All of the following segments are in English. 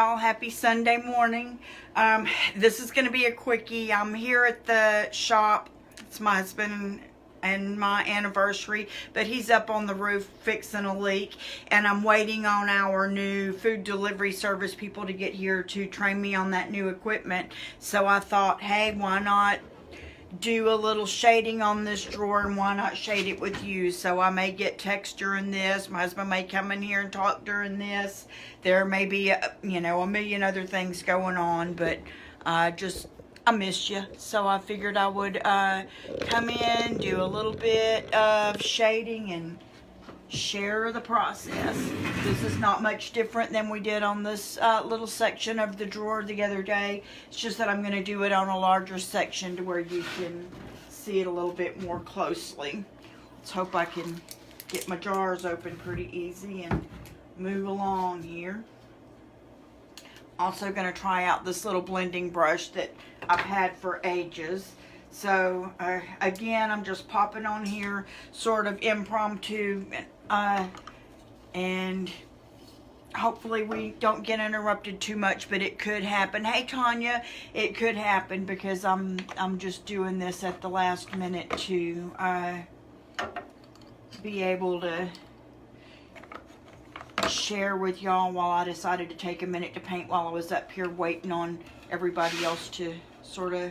y'all. Happy Sunday morning. This is going to be a quickie. I'm here at the shop. It's my husband and my anniversary, but he's up on the roof fixing a leak, and I'm waiting on our new food delivery service people to get here to train me on that new equipment. So I thought, hey, why not do a little shading on this drawer, and why not shade it with you? So I may get text during this. My husband may come in here and talk during this. There may be a million other things going on, but I miss you, so I figured I would come in, do a little bit of shading, and share the process. This is not much different than we did on this little section of the drawer the other day. It's just that I'm going to do it on a larger section to where you can see it a little bit more closely. Let's hope I can get my jars open pretty easy and move along here. Also going to try out this little blending brush that I've had for ages. So again, I'm just popping on here sort of impromptu, and hopefully we don't get interrupted too much, but it could happen. Hey Tanya, it could happen because I'm just doing this at the last minute to be able to share with y'all while I decided to take a minute to paint while I was up here waiting on everybody else to sort of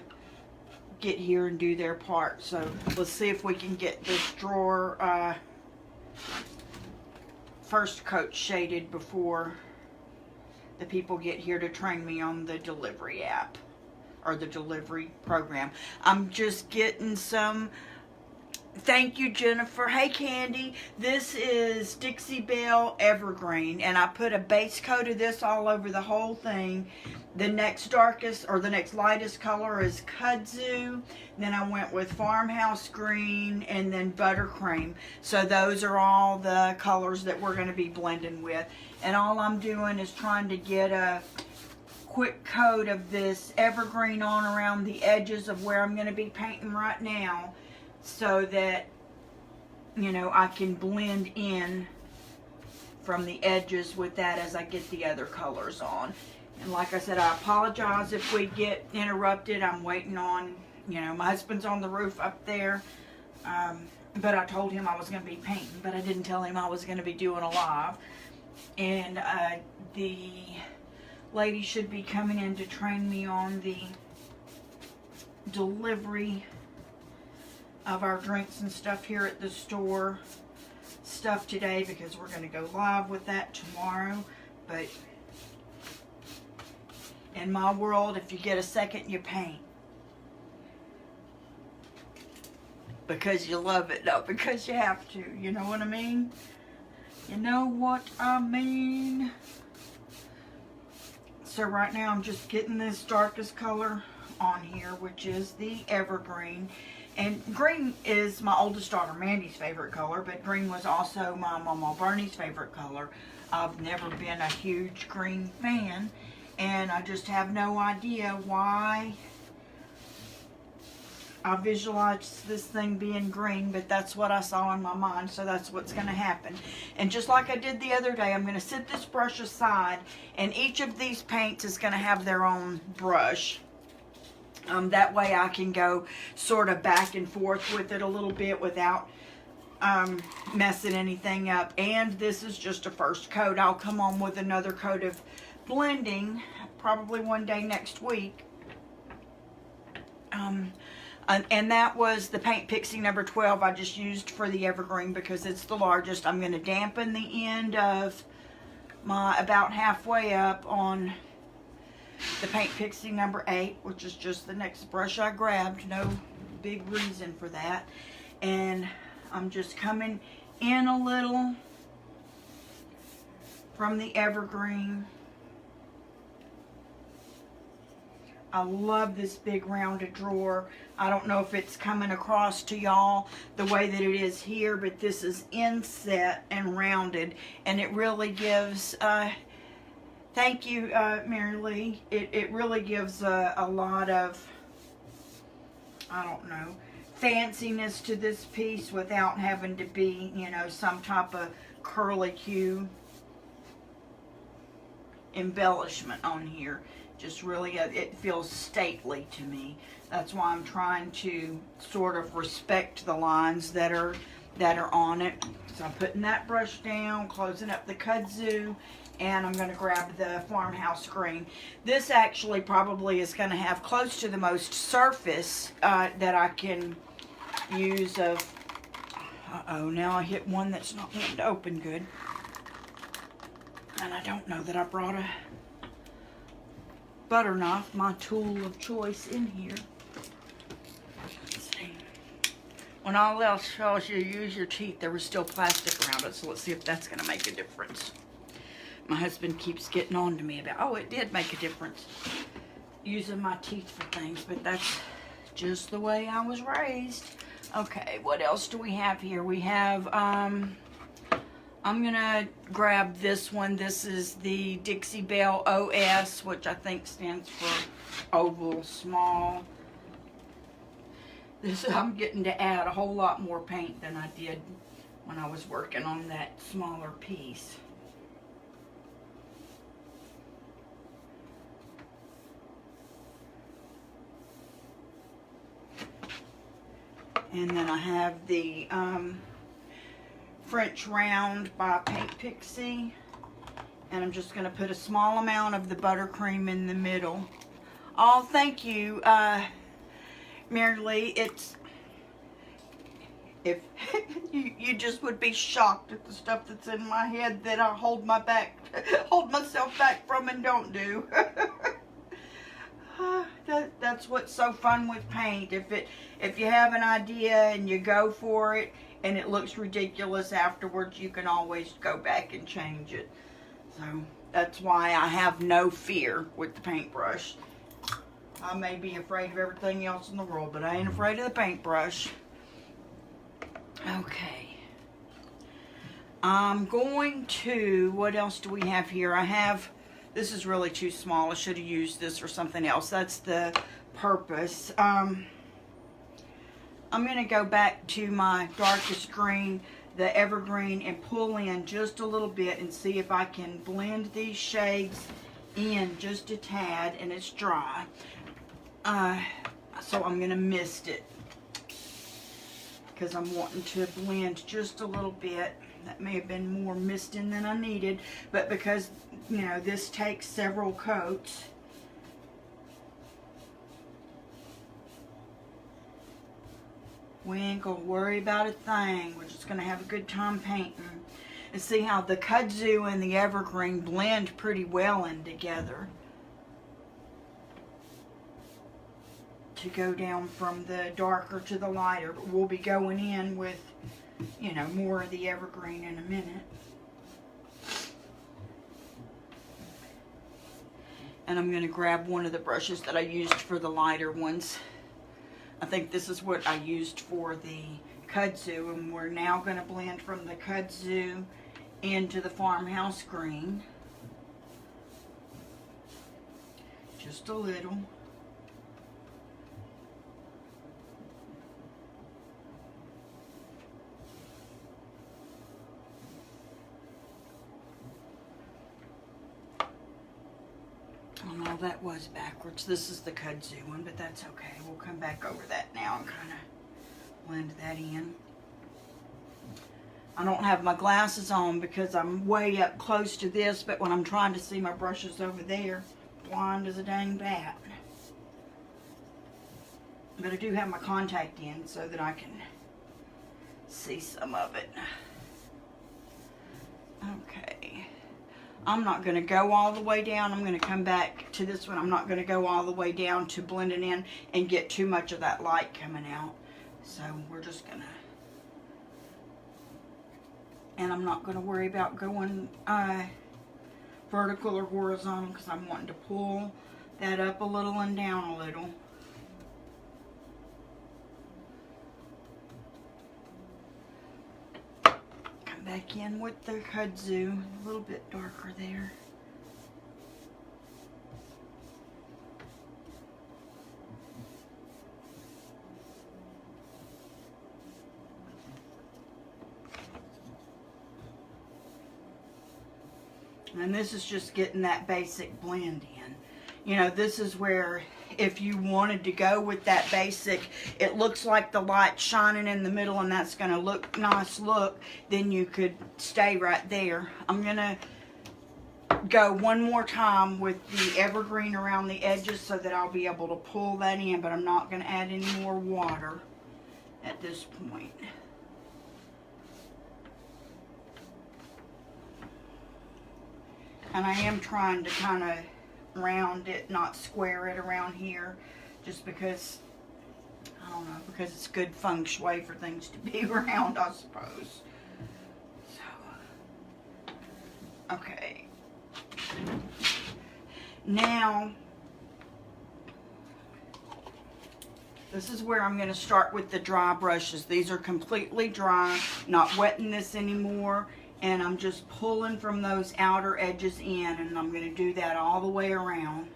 get here and do their part. So let's see if we can get this drawer first coat shaded before the people get here to train me on the delivery app or the delivery program. I'm just getting some. Thank you, Jennifer. Hey, Candy. This is Dixie Belle Evergreen, and I put a base coat of this all over the whole thing. The next darkest or the next lightest color is Kudzu. Then I went with Farmhouse Green and then Buttercream. So those are all the colors that we're going to be blending with. And all I'm doing is trying to get a quick coat of this Evergreen on around the edges of where I'm going to be painting right now, so that, I can blend in from the edges with that as I get the other colors on. And like I said, I apologize if we get interrupted. I'm waiting on, my husband's on the roof up there. But I told him I was going to be painting, but I didn't tell him I was going to be doing a live. And the lady should be coming in to train me on the delivery of our drinks and stuff here at the store stuff today, because we're going to go live with that tomorrow. But in my world, if you get a second, you paint because you love it, not because you have to. You know what I mean? You know what I mean? So right now I'm just getting this darkest color on here, which is the Evergreen. And green is my oldest daughter Mandy's favorite color, but green was also my Mama Bernie's favorite color. I've never been a huge green fan, and I just have no idea why I visualized this thing being green, but that's what I saw in my mind, so that's what's going to happen. And just like I did the other day, I'm going to set this brush aside, and each of these paints is going to have their own brush. That way I can go sort of back and forth with it a little bit without messing anything up. And this is just a first coat. I'll come on with another coat of blending probably one day next week. And that was the Paint Pixie number 12 I just used for the Evergreen because it's the largest. I'm going to dampen the end of my about halfway up on the Paint Pixie number 8, which is just the next brush I grabbed. No big reason for that. And I'm just coming in a little from the Evergreen. I love this big rounded drawer. I don't know if it's coming across to y'all the way that it is here, but this is inset and rounded, and it really gives thank you, Mary Lee. It really gives a lot of, I don't know, fanciness to this piece without having to be, some type of curly Q. embellishment on here. Just really, it feels stately to me. That's why I'm trying to sort of respect the lines that are on it. So I'm putting that brush down, closing up the kudzu, and I'm going to grab the farmhouse green. This actually probably is going to have close to the most surface that I can use of. Uh-oh, now I hit one that's not going to open good. And I don't know that I brought a butter knife, my tool of choice, in here. Let's see. When all else fails you, use your teeth. There was still plastic around it, so let's see if that's going to make a difference. My husband keeps getting on to me about, oh, it did make a difference using my teeth for things, but that's just the way I was raised. Okay, what else do we have here? We have, I'm going to grab this one. This is the Dixie Belle OS, which I think stands for oval, small. I'm getting to add a whole lot more paint than I did when I was working on that smaller piece. And then I have the French Round by Paint Pixie. And I'm just going to put a small amount of the buttercream in the middle. Oh, thank you, Mary Lee. It's, if you just would be shocked at the stuff that's in my head that I hold myself back from and don't do. That's what's so fun with paint. If you have an idea and you go for it and it looks ridiculous afterwards, you can always go back and change it. So that's why I have no fear with the paintbrush. I may be afraid of everything else in the world, but I ain't afraid of the paintbrush. Okay. I'm going to, what else do we have here? I have, this is really too small. I should have used this for something else. That's the purpose. I'm going to go back to my darkest green, the evergreen, and pull in just a little bit and see if I can blend these shades in just a tad, and it's dry. So I'm going to mist it because I'm wanting to blend just a little bit. That may have been more misting than I needed, but because, you know, this takes several coats, we ain't gonna worry about a thing. We're just gonna have a good time painting. And see how the kudzu and the evergreen blend pretty well in together. To go down from the darker to the lighter, but we'll be going in with, you know, more of the evergreen in a minute. And I'm going to grab one of the brushes that I used for the lighter ones. I think this is what I used for the kudzu, and we're now going to blend from the kudzu into the farmhouse green. Just a little. Oh no, that was backwards. This is the kudzu one, but that's okay. We'll come back over that now and kind of blend that in. I don't have my glasses on because I'm way up close to this, but when I'm trying to see my brushes over there, blind as a dang bat. But I do have my contact in so that I can see some of it. Okay. I'm not going to go all the way down. I'm going to come back to this one. I'm not going to go all the way down to blend it in and get too much of that light coming out. So we're just going to, and I'm not going to worry about going vertical or horizontal because I'm wanting to pull that up a little and down a little. Back in with the kudzu, a little bit darker there. And this is just getting that basic blend in. You know, this is where if you wanted to go with that basic, it looks like the light shining in the middle and that's going to look nice look, then you could stay right there. I'm going to go one more time with the evergreen around the edges so that I'll be able to pull that in, but I'm not going to add any more water at this point. And I am trying to kind of round it, not square it around here, just because, I don't know, because it's good feng shui for things to be round, I suppose. So, okay. Now, this is where I'm going to start with the dry brushes. These are completely dry, not wetting this anymore. And I'm just pulling from those outer edges in, and I'm going to do that all the way around.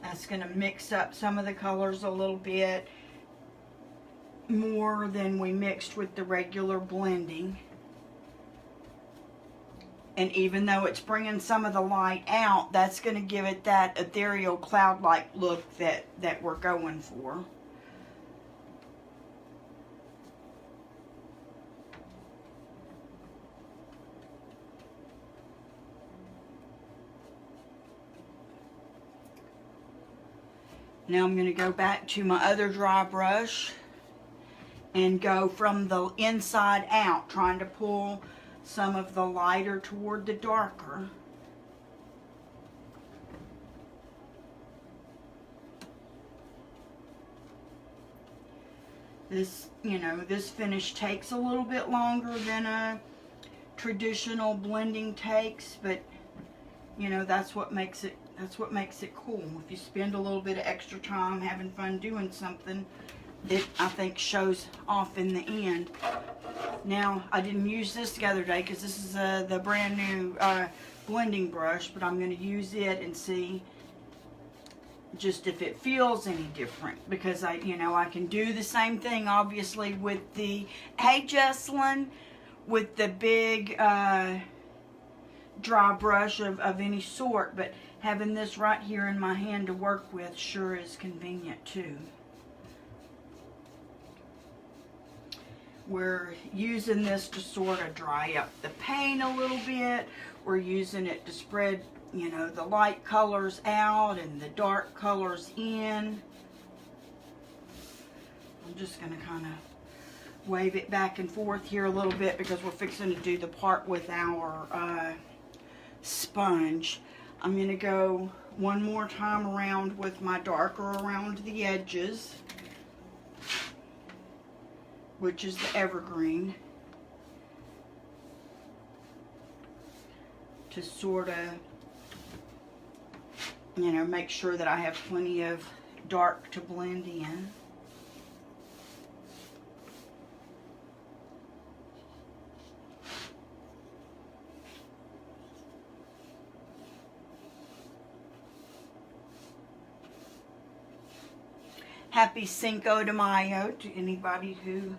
That's going to mix up some of the colors a little bit more than we mixed with the regular blending. And even though it's bringing some of the light out, that's going to give it that ethereal cloud-like look that we're going for. Now I'm going to go back to my other dry brush and go from the inside out, trying to pull some of the lighter toward the darker. This, you know, this finish takes a little bit longer than a traditional blending takes, but you know, that's what makes it cool. If you spend a little bit of extra time having fun doing something, it, I think, shows off in the end. Now, I didn't use this the other day because this is the brand new blending brush, but I'm going to use it and see just if it feels any different, because I can do the same thing obviously with the, hey Jesselyn, with the big dry brush of any sort, but having this right here in my hand to work with sure is convenient too. We're using this to sort of dry up the paint a little bit. We're using it to spread, you know, the light colors out and the dark colors in. I'm just going to kind of wave it back and forth here a little bit because we're fixing to do the part with our sponge. I'm going to go one more time around with my darker around the edges, which is the evergreen, to sort of, you know, make sure that I have plenty of dark to blend in. Happy Cinco de Mayo to anybody who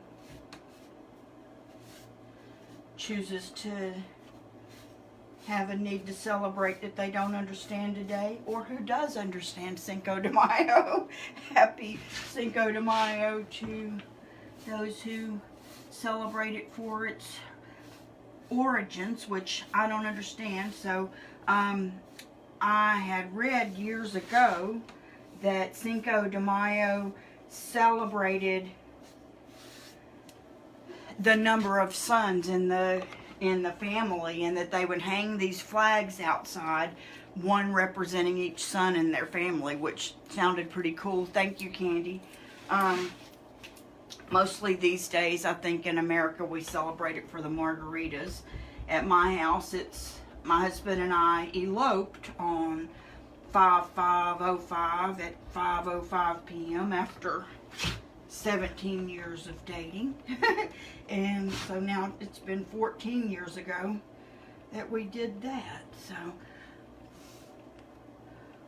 chooses to have a need to celebrate that they don't understand today, or who does understand Cinco de Mayo. Happy Cinco de Mayo to those who celebrate it for its origins, which I don't understand. So I had read years ago that Cinco de Mayo celebrated the number of sons in the family, and that they would hang these flags outside, one representing each son in their family, which sounded pretty cool. Thank you, Candy. Mostly these days, I think in America, we celebrate it for the margaritas. At my house, it's my husband and I eloped on 5/5/05 at 5:05 p.m. after 17 years of dating. And so now it's been 14 years ago that we did that. So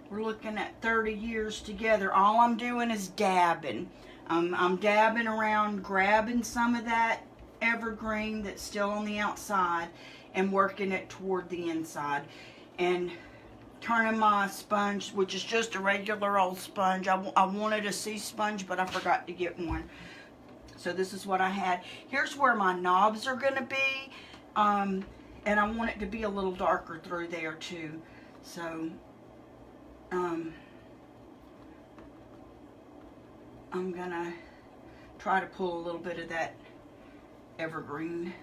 we're looking at 30 years together. All I'm doing is dabbing. I'm dabbing around, grabbing some of that evergreen that's still on the outside and working it toward the inside. And turning my sponge, which is just a regular old sponge. I wanted a sea sponge, but I forgot to get one. So this is what I had. Here's where my knobs are going to be. And I want it to be a little darker through there too. So, I'm going to try to pull a little bit of that evergreen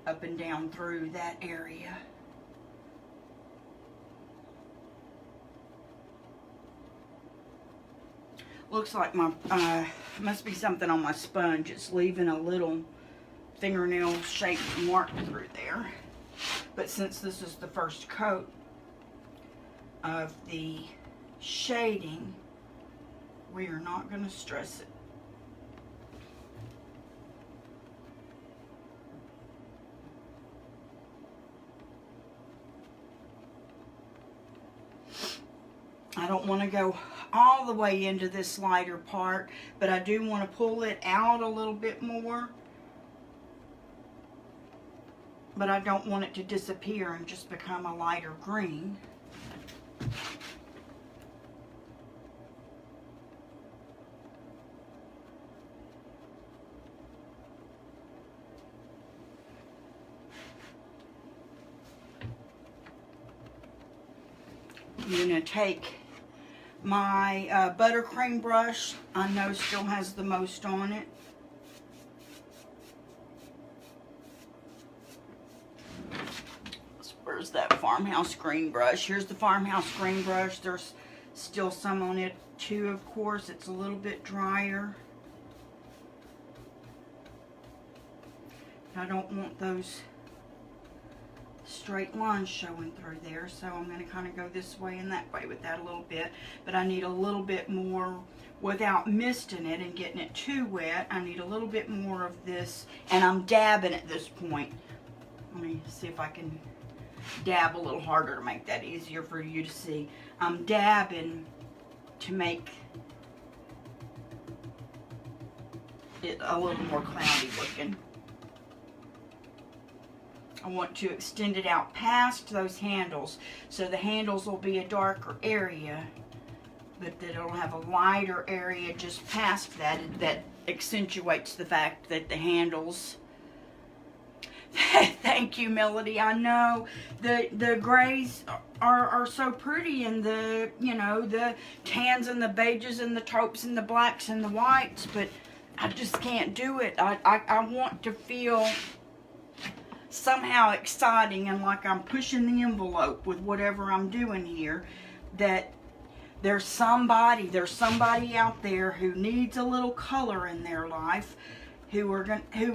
up and down through that area. Looks like my, must be something on my sponge. It's leaving a little fingernail shaped mark through there. But since this is the first coat of the shading, we are not going to stress it. I don't want to go all the way into this lighter part, but I do want to pull it out a little bit more. But I don't want it to disappear and just become a lighter green. I'm going to take my buttercream brush. I know still has the most on it. Where's that farmhouse green brush? Here's the farmhouse green brush. There's still some on it too, of course. It's a little bit drier. I don't want those straight lines showing through there, so I'm going to kind of go this way and that way with that a little bit. But I need a little bit more, without misting it and getting it too wet, I need a little bit more of this, and I'm dabbing at this point. Let me see if I can dab a little harder to make that easier for you to see. I'm dabbing to make it a little more cloudy looking. I want to extend it out past those handles, so the handles will be a darker area, but that it'll have a lighter area just past that. That accentuates the fact that the handles. Thank you, Melody. I know the grays are so pretty, and the, you know, the tans and the beiges and the taupes and the blacks and the whites, but I just can't do it. I want to feel somehow exciting and like I'm pushing the envelope with whatever I'm doing here, that there's somebody out there who needs a little color in their life, who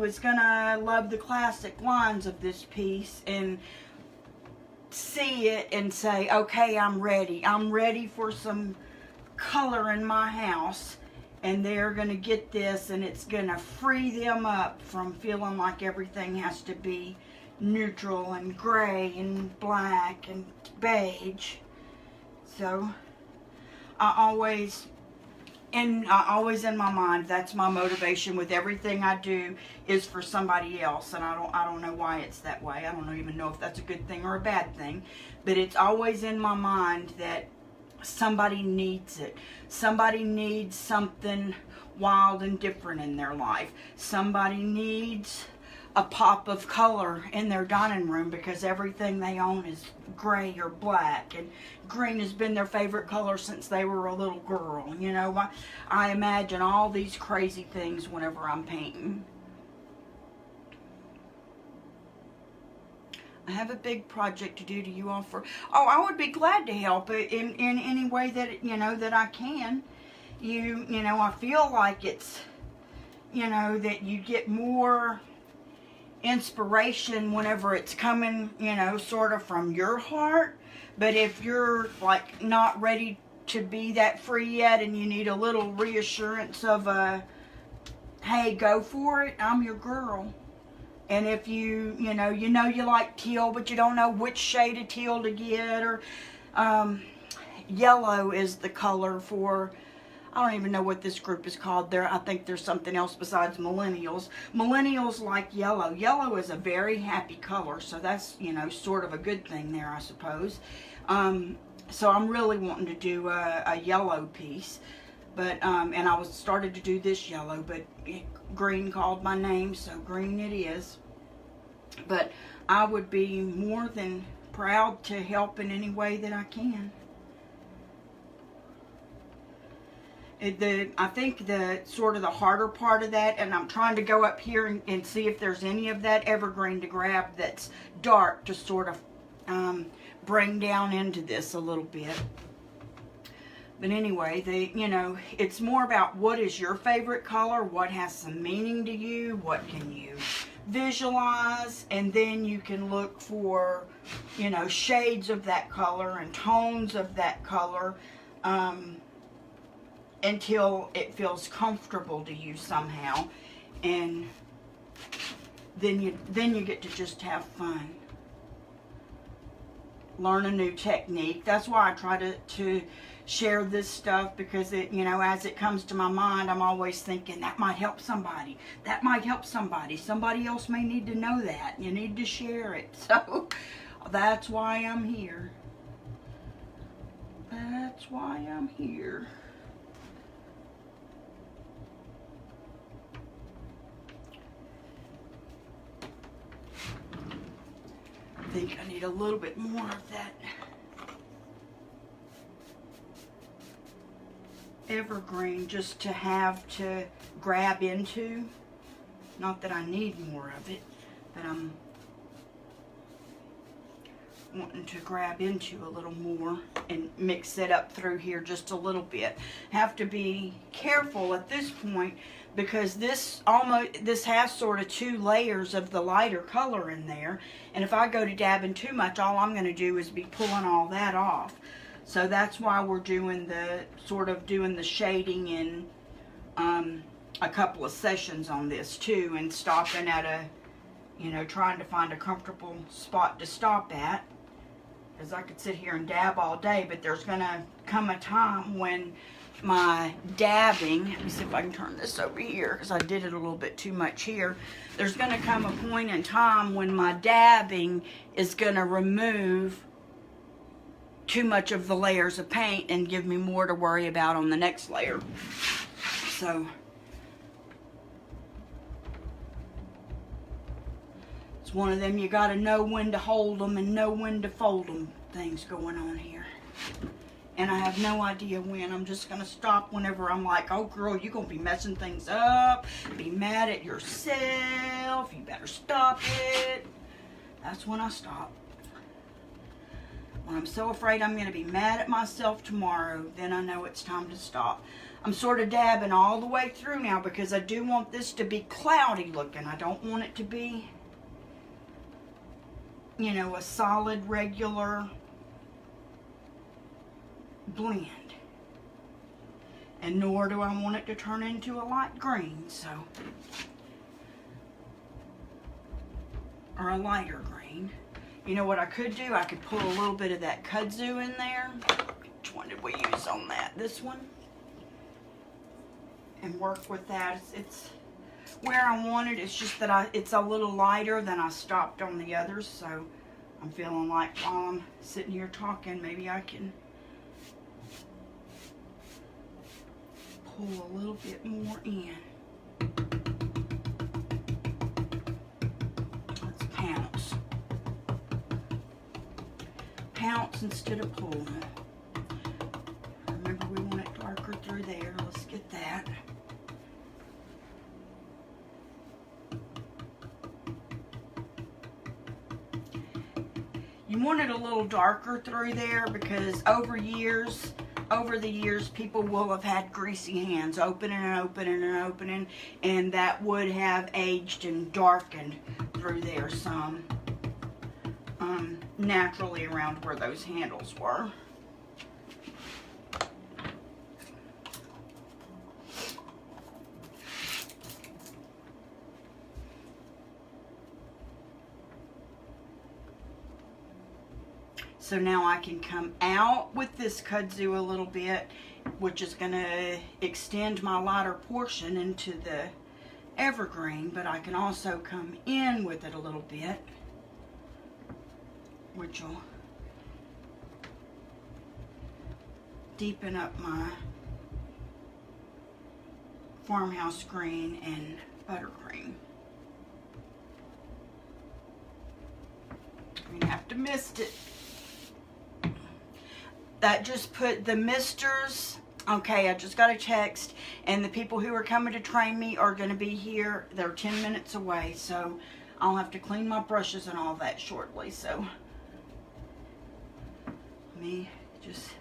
is gonna love the classic lines of this piece and see it and say, okay, I'm ready for some color in my house. And they're going to get this, and it's going to free them up from feeling like everything has to be neutral and gray and black and beige. So I always in my mind, that's my motivation with everything I do, is for somebody else. And I don't know why it's that way. I don't even know if that's a good thing or a bad thing, but it's always in my mind that somebody needs it. Somebody needs something wild and different in their life. Somebody needs a pop of color in their dining room because everything they own is gray or black, and green has been their favorite color since they were a little girl. You know, I imagine all these crazy things whenever I'm painting. I have a big project to do. Do you offer? Oh, I would be glad to help in any way that, you know, that I can. You know, I feel like it's, you know, that you get more inspiration whenever it's coming, you know, sort of from your heart. But if you're like not ready to be that free yet, and you need a little reassurance of hey, go for it, I'm your girl. And if you know you like teal, but you don't know which shade of teal to get, or yellow is the color for I don't even know what this group is called. I think there's something else besides millennials. Millennials like yellow. Yellow is a very happy color, so that's, you know, sort of a good thing there, I suppose. So I'm really wanting to do a yellow piece, but and I was started to do this yellow, but green called my name, so green it is. But I would be more than proud to help in any way that I can. I think the sort of the harder part of that, and I'm trying to go up here and see if there's any of that evergreen to grab that's dark to sort of bring down into this a little bit. But anyway, you know, it's more about what is your favorite color, what has some meaning to you, what can you visualize, and then you can look for, you know, shades of that color and tones of that color, until it feels comfortable to you somehow, and then you get to just have fun. Learn a new technique. That's why I try to share this stuff, because it, you know, as it comes to my mind, I'm always thinking that might help somebody. That might help somebody. Somebody else may need to know that. You need to share it. So that's why I'm here. That's why I'm here. I think I need a little bit more of that evergreen just to have to grab into. Not that I need more of it, but I'm wanting to grab into a little more and mix it up through here just a little bit. Have to be careful at this point, because this has sort of 2 layers of the lighter color in there, and if I go to dabbing too much, all I'm going to do is be pulling all that off. So that's why we're doing the shading in a couple of sessions on this too, and stopping at trying to find a comfortable spot to stop at. Because I could sit here and dab all day, but there's going to come a time when my dabbing, let me see if I can turn this over here, because I did it a little bit too much here. There's going to come a point in time when my dabbing is going to remove too much of the layers of paint and give me more to worry about on the next layer. So it's one of them, you got to know when to hold them and know when to fold them things going on here. And I have no idea when. I'm just going to stop whenever I'm like, oh girl, you're going to be messing things up, be mad at yourself, you better stop it. That's when I stop. When I'm so afraid I'm going to be mad at myself tomorrow, then I know it's time to stop. I'm sort of dabbing all the way through now, because I do want this to be cloudy looking. I don't want it to be, you know, a solid, regular blend. And nor do I want it to turn into a light green, so. Or a lighter green. You know what I could do? I could pull a little bit of that kudzu in there. Which one did we use on that? This one. And work with that. It's where I want it. It's just that it's a little lighter than I stopped on the others. So I'm feeling like while I'm sitting here talking, maybe I can pull a little bit more in. Let's pounce. Pounce instead of pull. Remember, we want it darker through there. Let's get that. You want it a little darker through there, because over the years, people will have had greasy hands, opening and opening and opening, and that would have aged and darkened through there some. Naturally around where those handles were. So now I can come out with this kudzu a little bit, which is going to extend my lighter portion into the evergreen, but I can also come in with it a little bit, which will deepen up my farmhouse green and buttercream. You're gonna have to mist it. That just put the misters. Okay, I just got a text, and the people who are coming to train me are going to be here. They're 10 minutes away, so I'll have to clean my brushes and all that shortly. So let me just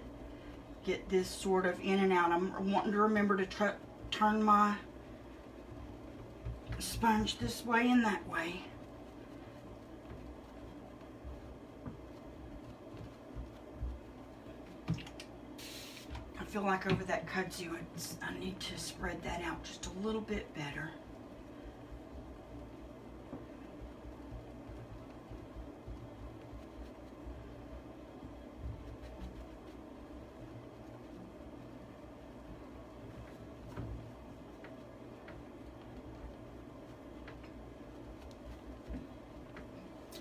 get this sort of in and out. I'm wanting to remember to turn my sponge this way and that way. I feel like over that kudzu, I need to spread that out just a little bit better.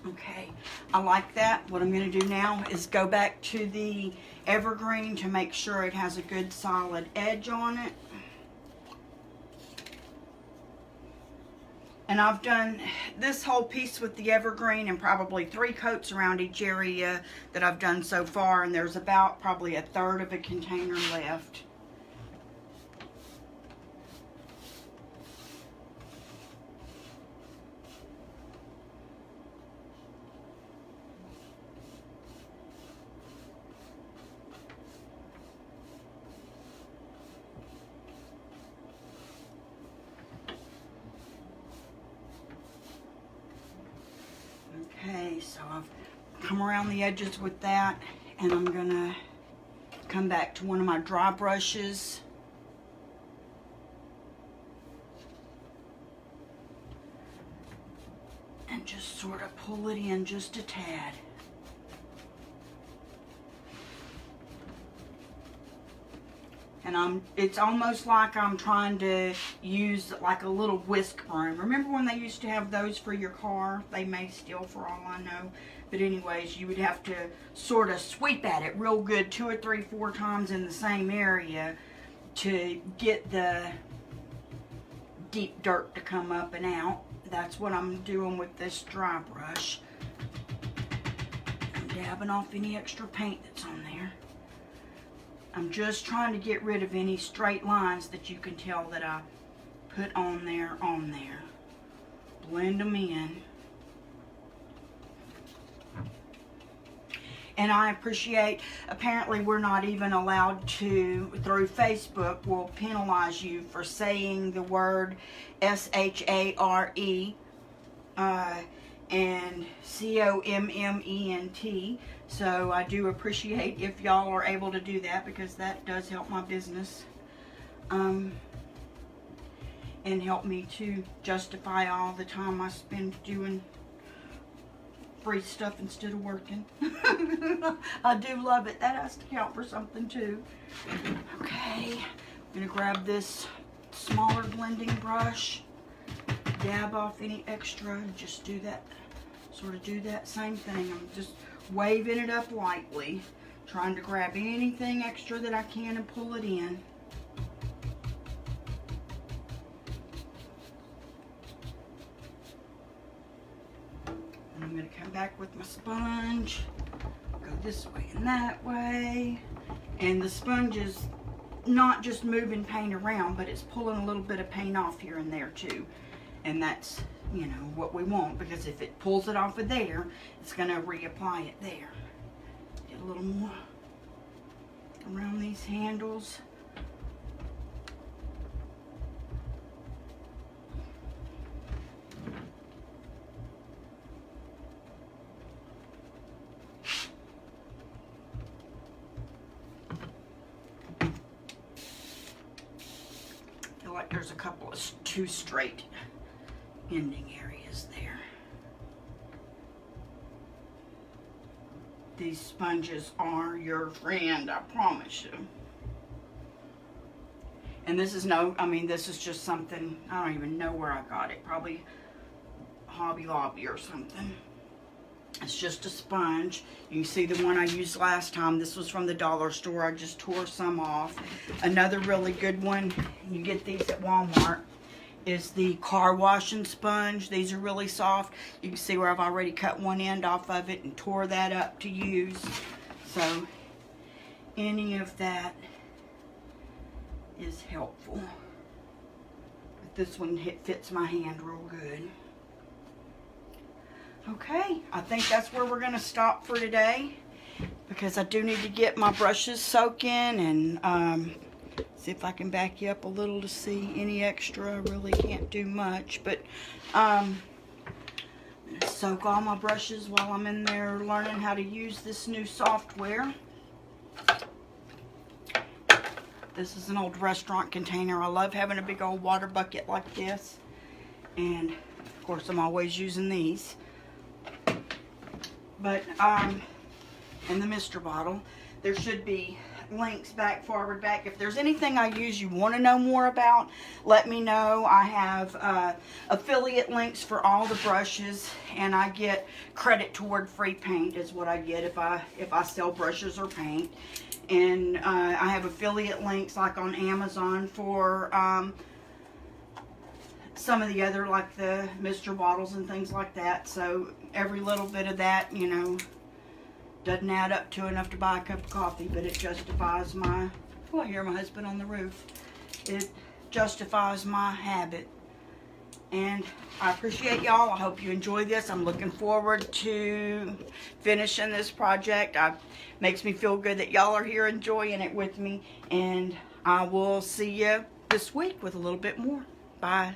Okay, I like that. What I'm going to do now is go back to the evergreen to make sure it has a good solid edge on it. And I've done this whole piece with the evergreen and probably 3 coats around each area that I've done so far, and there's about probably 1/3 of a container left. Okay, so I've come around the edges with that, and I'm gonna come back to one of my dry brushes and just sort of pull it in just a tad. And it's almost like I'm trying to use like a little whisk broom. Remember when they used to have those for your car? They may still, for all I know. But anyways, you would have to sort of sweep at it real good 2 or 3, 4 times in the same area to get the deep dirt to come up and out. That's what I'm doing with this dry brush. I'm dabbing off any extra paint that's on there. I'm just trying to get rid of any straight lines that you can tell that I put on there. Blend them in. And I appreciate, apparently we're not even allowed to, through Facebook, will penalize you for saying the word S-H-A-R-E and C-O-M-M-E-N-T. So I do appreciate if y'all are able to do that, because that does help my business and help me to justify all the time I spend doing free stuff instead of working. I do love it. That has to count for something too. Okay, I'm gonna grab this smaller blending brush, dab off any extra, and just do that, sort of do that same thing. I'm just waving it up lightly, trying to grab anything extra that I can and pull it in. And I'm going to come back with my sponge, go this way and that way. And the sponge is not just moving paint around, but it's pulling a little bit of paint off here and there too. And that's, you know, what we want, because if it pulls it off of there, it's going to reapply it there. Get a little more around these handles. I feel like there's a couple of too straight ending areas there. These sponges are your friend, I promise you. And this is this is just something, I don't even know where I got it. Probably Hobby Lobby or something. It's just a sponge. You can see the one I used last time. This was from the dollar store. I just tore some off. Another really good one, you get these at Walmart, is the car washing sponge. These are really soft. You can see where I've already cut one end off of it and tore that up to use. So any of that is helpful. But this one fits my hand real good. Okay, I think that's where we're going to stop for today, because I do need to get my brushes soaking and see if I can back you up a little to see any extra. I really can't do much, but I'm going to soak all my brushes while I'm in there learning how to use this new software. This is an old restaurant container. I love having a big old water bucket like this, and of course I'm always using these. But in the Mr. bottle, there should be links back, forward, back. If there's anything I use you want to know more about, let me know. I have affiliate links for all the brushes, and I get credit toward free paint is what I get if I sell brushes or paint. And I have affiliate links like on Amazon for some of the other, like the Mr. bottles and things like that. So every little bit of that, you know, doesn't add up to enough to buy a cup of coffee, but it justifies my, oh, I hear my husband on the roof. It justifies my habit. And I appreciate y'all. I hope you enjoy this. I'm looking forward to finishing this project. It makes me feel good that y'all are here enjoying it with me. And I will see you this week with a little bit more. Bye.